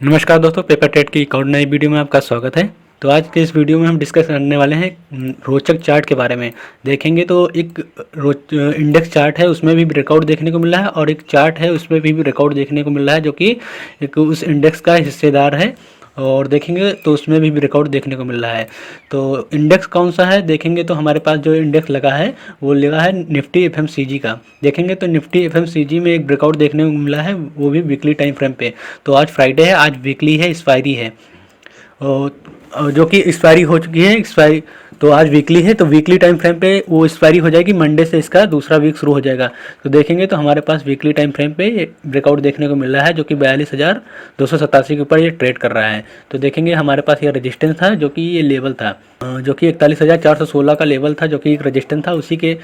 नमस्कार दोस्तों, paper trade की एक और नई वीडियो में आपका स्वागत है। तो आज के इस वीडियो में हम डिस्कस करने वाले हैं रोचक चार्ट के बारे में। देखेंगे तो एक इंडेक्स चार्ट है, उसमें भी ब्रेकआउट देखने को मिला है, और एक चार्ट है उसमें भी ब्रेकआउट देखने को मिला है जो कि एक उस इंडेक्स का हिस्सेदार है। और देखेंगे तो उसमें भी ब्रेकआउट देखने को मिल रहा है। तो इंडेक्स कौन सा है देखेंगे तो हमारे पास जो इंडेक्स लगा है वो लगा है निफ्टी एफएमसीजी का। देखेंगे तो निफ्टी एफएमसीजी में एक ब्रेकआउट देखने को मिला है, वो भी वीकली टाइम फ्रेम पे। तो आज फ्राइडे है, आज वीकली है, एक्सपायरी है, जो कि एक्सपायरी हो चुकी है। एक्सपायरी तो आज वीकली है, तो वीकली टाइम फ्रेम पे वो एक्सपायरी हो जाएगी। मंडे से इसका दूसरा वीक शुरू हो जाएगा। तो देखेंगे तो हमारे पास वीकली टाइम फ्रेम पे ब्रेकआउट देखने को मिल रहा है जो कि 42,287 के ऊपर ये ट्रेड कर रहा है। तो देखेंगे हमारे पास ये रेजिस्टेंस था जो कि ये लेवल था, जो कि 41,416 का लेवल था, जो कि एक रेजिस्टेंस था। उसी के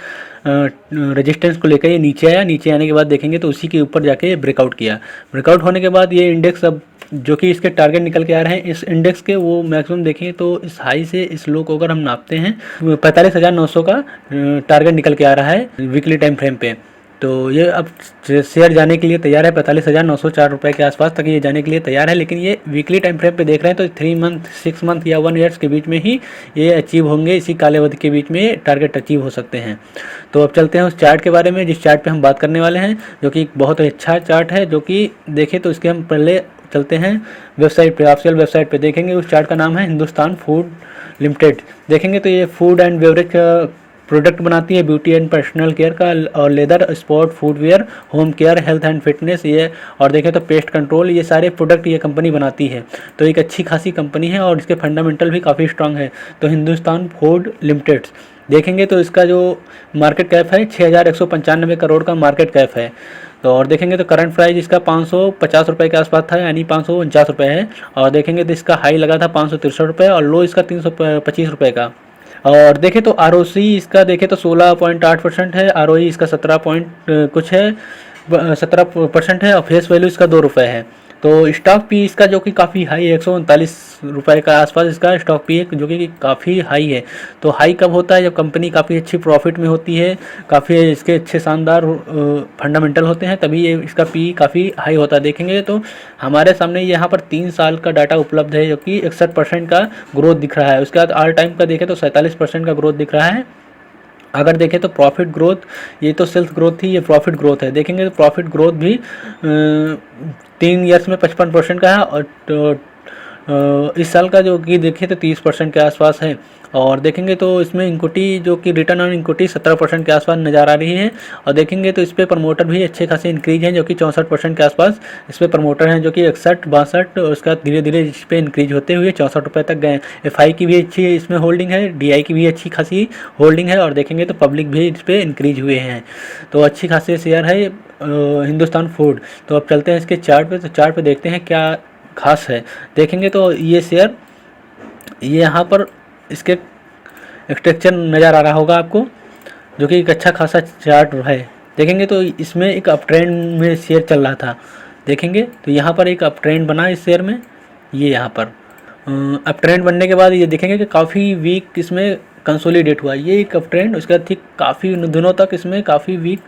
रेजिस्टेंस को लेकर ये नीचे आया। नीचे आने के बाद देखेंगे तो उसी के ऊपर जाके ब्रेकआउट किया। ब्रेकआउट होने के बाद ये इंडेक्स अब जो कि इसके टारगेट निकल के आ रहे हैं इस इंडेक्स के, वो मैक्सिमम देखेंगे तो इस हाई से इस लो को अगर हम नापते हैं 45,900 का टारगेट निकल के आ रहा है वीकली टाइम फ्रेम पे। तो ये अब शेयर जाने के लिए तैयार है 45,904 रुपये के आसपास तक ये जाने के लिए तैयार है। लेकिन ये वीकली टाइम फ्रेम पे देख रहे हैं तो 3 मंथ 6 मंथ या 1 ईयर्स के बीच में ही ये अचीव होंगे। इसी काले अवधि के बीच में ये टारगेट अचीव हो सकते हैं। तो अब चलते हैं उस चार्ट के बारे में जिस चार्ट पे हम बात करने वाले हैं, जो कि बहुत अच्छा चार्ट है। जो कि देखें तो इसके हम पहले चलते हैं वेबसाइट पे, ऑफिशियल वेबसाइट पे। देखेंगे उस चार्ट का नाम है हिंदुस्तान फूड लिमिटेड। देखेंगे तो ये फूड एंड बेवरेज प्रोडक्ट बनाती है, ब्यूटी एंड पर्सनल केयर का, और leather, sport, foodware, home care, health and fitness, ये और देखें तो पेस्ट कंट्रोल, ये सारे प्रोडक्ट ये कंपनी बनाती है। तो एक अच्छी खासी कंपनी है और इसके फंडामेंटल भी काफ़ी स्ट्रांग है। तो हिंदुस्तान फूड लिमिटेड देखेंगे तो इसका जो मार्केट कैप है 6,195 करोड़ का मार्केट कैप है। तो और देखेंगे तो करंट प्राइस इसका 550 रुपये के आसपास था, यानी 549 रुपये है। और देखेंगे तो इसका हाई लगा था 563 रुपये और लो इसका 325 रुपये का। और देखें तो आरओसी इसका देखें तो 16.8% है, आरओई इसका 17 पॉइंट कुछ है, 17% है, और फेस वैल्यू इसका 2 रुपये है। तो स्टॉक पी इसका जो कि काफ़ी हाई है, 139 रुपये का आसपास इसका स्टॉक पी है, जो कि काफ़ी हाई है। तो हाई कब होता है? जब कंपनी काफ़ी अच्छी प्रॉफिट में होती है, काफ़ी इसके अच्छे शानदार फंडामेंटल होते हैं, तभी ये इसका पी काफ़ी हाई होता है। देखेंगे तो हमारे सामने यहाँ पर 3 साल का डाटा उपलब्ध है, जो कि 61% का ग्रोथ दिख रहा है। उसके बाद ऑल टाइम का देखें तो 47% का ग्रोथ दिख रहा है। अगर देखें तो प्रॉफिट ग्रोथ, ये तो सेल्स ग्रोथ थी, ये प्रॉफिट ग्रोथ है। देखेंगे तो प्रॉफिट ग्रोथ भी 3 ईयर्स में 55% का है, और इस साल का जो कि देखें तो 30% के आसपास है। और देखेंगे तो इसमें इक्विटी जो कि रिटर्न ऑन इक्विटी 17% के आसपास नज़र आ रही है। और देखेंगे तो इस पर प्रमोटर भी अच्छे खासे इंक्रीज हैं, जो कि 64% के आसपास इस पर प्रमोटर हैं, जो कि 61, 62, उसका धीरे धीरे इस पर इंक्रीज होते हुए 64 रुपये तक गए। एफआई की भी अच्छी इसमें होल्डिंग है, डीआई की भी अच्छी खासी होल्डिंग है, और देखेंगे तो पब्लिक भी इस पर इंक्रीज हुए हैं। तो अच्छी खासी शेयर है हिंदुस्तान फूड। तो अब चलते हैं इसके चार्ट पे। तो चार्ट पे देखते हैं क्या खास है। देखेंगे तो ये शेयर, ये यहाँ पर इसके स्ट्रक्चर नज़र आ रहा होगा आपको, जो कि एक अच्छा खासा चार्ट है। देखेंगे तो इसमें एक अप ट्रेंड में शेयर चल रहा था। देखेंगे तो यहाँ पर एक अप ट्रेंड बना इस शेयर में, ये यहाँ पर अप ट्रेंड बनने के बाद ये देखेंगे कि काफ़ी वीक इसमें कंसोलिडेट हुआ, ये एक अप ट्रेंड। उसके बाद ठीक काफ़ी दिनों तक इसमें काफ़ी वीक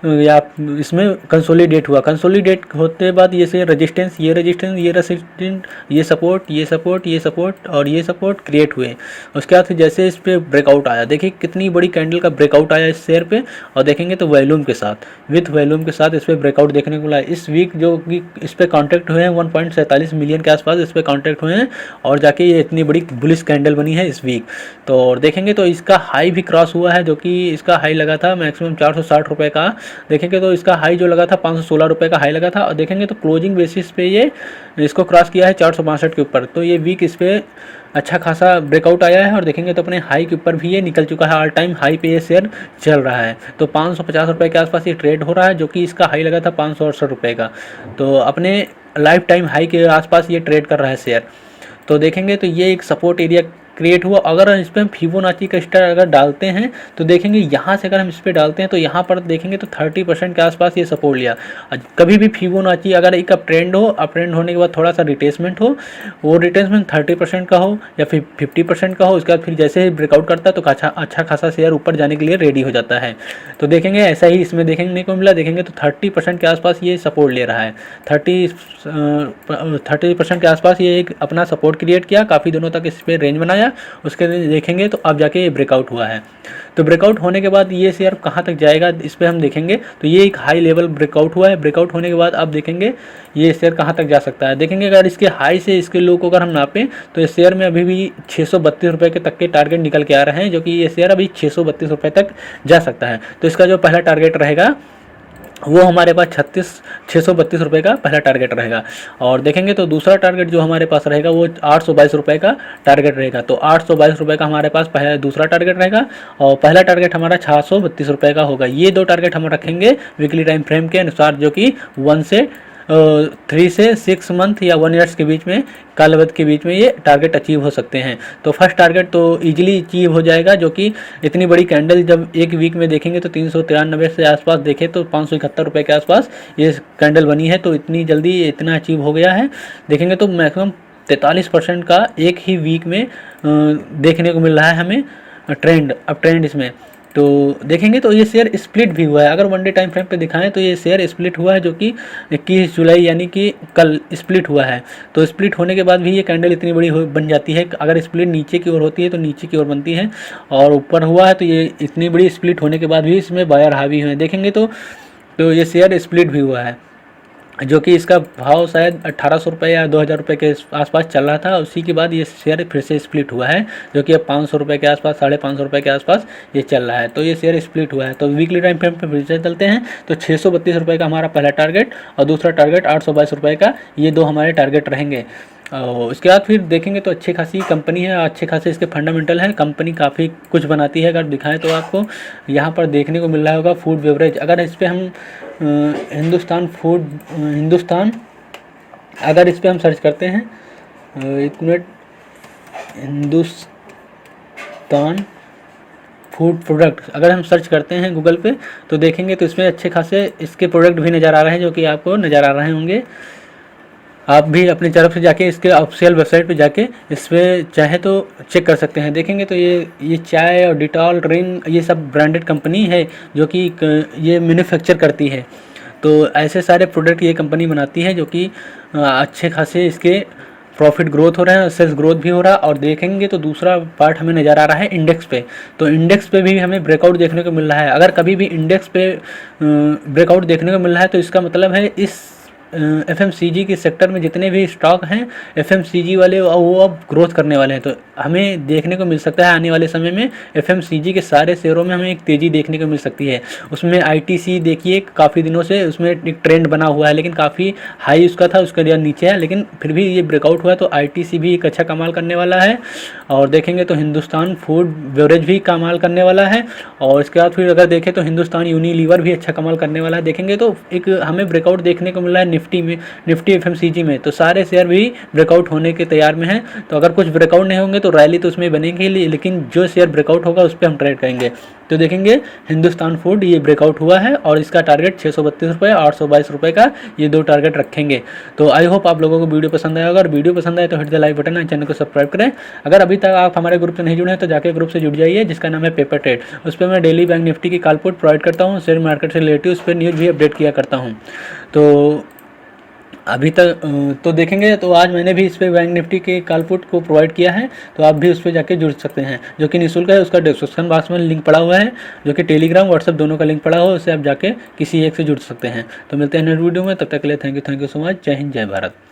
या इसमें कंसोलिडेट हुआ। कंसोलिडेट होते बाद ये से रेजिस्टेंस, ये रेजिस्टेंस, ये रेजिस्टेंस, ये सपोर्ट, ये सपोर्ट, ये सपोर्ट और ये सपोर्ट क्रिएट हुए। उसके बाद फिर जैसे इस पर ब्रेकआउट आया, देखिए कितनी बड़ी कैंडल का ब्रेकआउट आया इस शेयर पे। और देखेंगे तो वॉल्यूम के साथ, विथ वॉल्यूम के साथ इस पर ब्रेकआउट देखने को मिला। इस वीक जो कि इस पर कॉन्ट्रैक्ट हुए हैं 1.47 मिलियन के आसपास इस पर कॉन्ट्रैक्ट हुए हैं, और जाके ये इतनी बड़ी बुलिश कैंडल बनी है इस वीक। तो और देखेंगे तो इसका हाई भी क्रॉस हुआ है, जो कि इसका हाई लगा था मैक्सिमम 460 रुपये का। देखेंगे तो इसका हाई जो लगा था 516 रुपये का हाई लगा था। और देखेंगे तो क्लोजिंग बेसिस पे ये इसको क्रॉस किया है 462 के ऊपर। तो ये वीक इस पर अच्छा खासा ब्रेकआउट आया है। और देखेंगे तो अपने हाई के ऊपर भी ये निकल चुका है, ऑल टाइम हाई पे ये शेयर चल रहा है। तो 550 रुपये के आसपास ये ट्रेड हो रहा है, जो कि इसका हाई लगा था 568 रुपये का। तो अपने लाइफ टाइम हाई के आसपास ये ट्रेड कर रहा है शेयर। तो देखेंगे तो ये एक सपोर्ट एरिया क्रिएट हुआ। अगर इस पर हम फिबोनाची का स्टार अगर डालते हैं तो देखेंगे यहाँ से अगर हम इस पर डालते हैं तो यहाँ पर देखेंगे तो 30% के आसपास ये सपोर्ट लिया। कभी भी फिबोनाची अगर एक अप ट्रेंड हो, अप ट्रेंड होने के बाद थोड़ा सा रिट्रेसमेंट हो, वो रिट्रेसमेंट 30% का हो या फिर 50% का हो, उसके बाद फिर जैसे ही ब्रेकआउट करता है तो अच्छा खासा शेयर ऊपर जाने के लिए रेडी हो जाता है। तो देखेंगे ऐसा ही इसमें देखने को मिला। देखेंगे तो 30% के आसपास ये सपोर्ट ले रहा है। 30% के आसपास ये एक अपना सपोर्ट क्रिएट किया, काफ़ी दिनों तक इस पर रेंज बनाया। उसके देखेंगे तो अब जाके ये ब्रेकआउट हुआ है। तो ब्रेकआउट होने के बाद ये शेयर कहाँ तक जाएगा इस पर हम देखेंगे। तो ये एक हाई लेवल ब्रेकआउट हुआ है। ब्रेकआउट होने के बाद अब देखेंगे ये शेयर कहाँ तक जा सकता है। देखेंगे अगर इसके हाई से इसके लो को अगर हम नापें तो इस शेयर में अभी भी 632 रुपये के तक के टारगेट निकल के आ रहे हैं, जो कि ये शेयर अभी 632 रुपये तक जा सकता है। तो इसका जो पहला टारगेट रहेगा वो हमारे पास 632 रुपये का पहला टारगेट रहेगा। और देखेंगे तो दूसरा टारगेट जो हमारे पास रहेगा वो 822 रुपये का टारगेट रहेगा। तो 822 रुपये का हमारे पास पहला दूसरा टारगेट रहेगा और पहला टारगेट हमारा 632 रुपये का होगा। ये दो टारगेट हम रखेंगे वीकली टाइम फ्रेम के अनुसार, जो कि 3 से 6 मंथ या 1 ईयर्स के बीच में, कालावधि के बीच में ये टारगेट अचीव हो सकते हैं। तो फर्स्ट टारगेट तो इजीली अचीव हो जाएगा, जो कि इतनी बड़ी कैंडल जब एक वीक में देखेंगे तो 393 से आसपास देखें तो 571 रुपये के आसपास ये कैंडल बनी है। तो इतनी जल्दी इतना अचीव हो गया है। देखेंगे तो मैक्सिमम 43% का एक ही वीक में देखने को मिल रहा है हमें ट्रेंड, अब ट्रेंड इसमें। तो देखेंगे तो ये शेयर स्प्लिट भी हुआ है। अगर 1 डे टाइम फ्रेम पे दिखाएं तो ये शेयर स्प्लिट हुआ है, जो कि 21 जुलाई यानी कि कल स्प्लिट हुआ है। तो स्प्लिट होने के बाद भी ये कैंडल इतनी बड़ी बन जाती है। अगर स्प्लिट नीचे की ओर होती है तो नीचे की ओर बनती है, और ऊपर हुआ है तो ये इतनी बड़ी स्प्लिट होने के बाद भी इसमें बायर हावी हुए। देखेंगे तो ये शेयर स्प्लिट भी हुआ है, जो कि इसका भाव शायद 1800 रुपये या 2000 रुपये के आसपास चल रहा था। उसी के बाद ये शेयर फिर से स्प्लिट हुआ है, जो कि अब 500 रुपये के आसपास, 550 रुपये के आसपास ये चल रहा है। तो ये शेयर स्प्लिट हुआ है। तो वीकली टाइम फ्रेम पे फिर से चलते हैं तो 632 रुपये का हमारा पहला टारगेट और दूसरा टारगेट 822 रुपये का, ये दो हमारे टारगेट रहेंगे। उसके बाद फिर देखेंगे तो अच्छी खासी कंपनी है, अच्छे खासे इसके फंडामेंटल है। कंपनी काफ़ी कुछ बनाती है। अगर दिखाएं तो आपको यहाँ पर देखने को मिल रहा होगा फूड बेवरेज। अगर इस पर हम हिंदुस्तान अगर इस पर हम सर्च करते हैं, एक मिनट, हिंदुस्तान फूड प्रोडक्ट अगर हम सर्च करते हैं गूगल पे तो देखेंगे तो इसमें अच्छे खासे इसके प्रोडक्ट भी नज़र आ रहे हैं, जो कि आपको नज़र आ रहे होंगे। आप भी अपनी तरफ से जाके इसके ऑफिशियल वेबसाइट पे जाके इस पर चाहे तो चेक कर सकते हैं। देखेंगे तो ये चाय और डिटॉल, रिन, ये सब ब्रांडेड कंपनी है जो कि ये मैन्युफैक्चर करती है। तो ऐसे सारे प्रोडक्ट ये कंपनी बनाती है, जो कि अच्छे खासे इसके प्रॉफिट ग्रोथ हो रहा है, सेल्स ग्रोथ भी हो रहा है। और देखेंगे तो दूसरा पार्ट हमें नज़र आ रहा है इंडेक्स पे। तो इंडेक्स पे भी हमें ब्रेकआउट देखने को मिल रहा है। अगर कभी भी इंडेक्स पे ब्रेकआउट देखने को मिल रहा है तो इसका मतलब है इस FMCG के सेक्टर में जितने भी स्टॉक हैं FMCG वाले, वो अब ग्रोथ करने वाले हैं। तो हमें देखने को मिल सकता है आने वाले समय में FMCG के सारे शेयरों में हमें एक तेज़ी देखने को मिल सकती है। उसमें ITC देखिए काफ़ी दिनों से उसमें एक ट्रेंड बना हुआ है, लेकिन काफ़ी हाई उसका था, उसका लिया नीचे है, लेकिन फिर भी ये ब्रेकआउट हुआ। तो ITC भी एक अच्छा कमाल करने वाला है। और देखेंगे तो हिंदुस्तान फूड बेवरेज भी कमाल करने वाला है। और इसके बाद फिर अगर देखें तो हिंदुस्तान यूनिलीवर भी अच्छा कमाल करने वाला है। देखेंगे तो एक हमें ब्रेकआउट देखने को मिल रहा है निफ्टी FMCG में। तो सारे शेयर भी ब्रेकआउट होने के तैयार में हैं। तो अगर कुछ ब्रेकआउट नहीं होंगे तो रैली तो उसमें बनेगी, लेकिन जो शेयर ब्रेकआउट होगा उस पर हम ट्रेड करेंगे। तो देखेंगे हिंदुस्तान फूड ये ब्रेकआउट हुआ है और इसका टारगेट 632 रुपये, 822 रुपये का, ये दो टारगेट रखेंगे। तो आई होप आप लोगों को वीडियो पसंद आया होगा। और वीडियो पसंद आए तो hit the like button, channel को सब्सक्राइब करें। अगर अभी तक आप हमारे ग्रुप से नहीं जुड़े हैं तो जाके ग्रुप से जुड़ जाइए, जिसका नाम है पेपर ट्रेड। उस पर मैं डेली बैंक निफ्टी की कॉलपुट प्रोवाइड करता हूँ, शेयर मार्केट से रिलेटिव उस पर न्यूज़ भी अपडेट किया करता हूँ। तो अभी तक तो देखेंगे तो आज मैंने भी इस पर बैंक निफ्टी के कॉलपुट को प्रोवाइड किया है, तो आप भी उस पर जाके जुड़ सकते हैं, जो कि निःशुल्क है। उसका डिस्क्रिप्शन बॉक्स में लिंक पड़ा हुआ है, जो कि टेलीग्राम व्हाट्सएप दोनों का लिंक पड़ा हुआ है, उससे आप जाके किसी एक से जुड़ सकते हैं। तो मिलते हैं नेक्स्ट वीडियो में, तब तक के लिए थैंक यू सो मच। जय हिंद, जय भारत।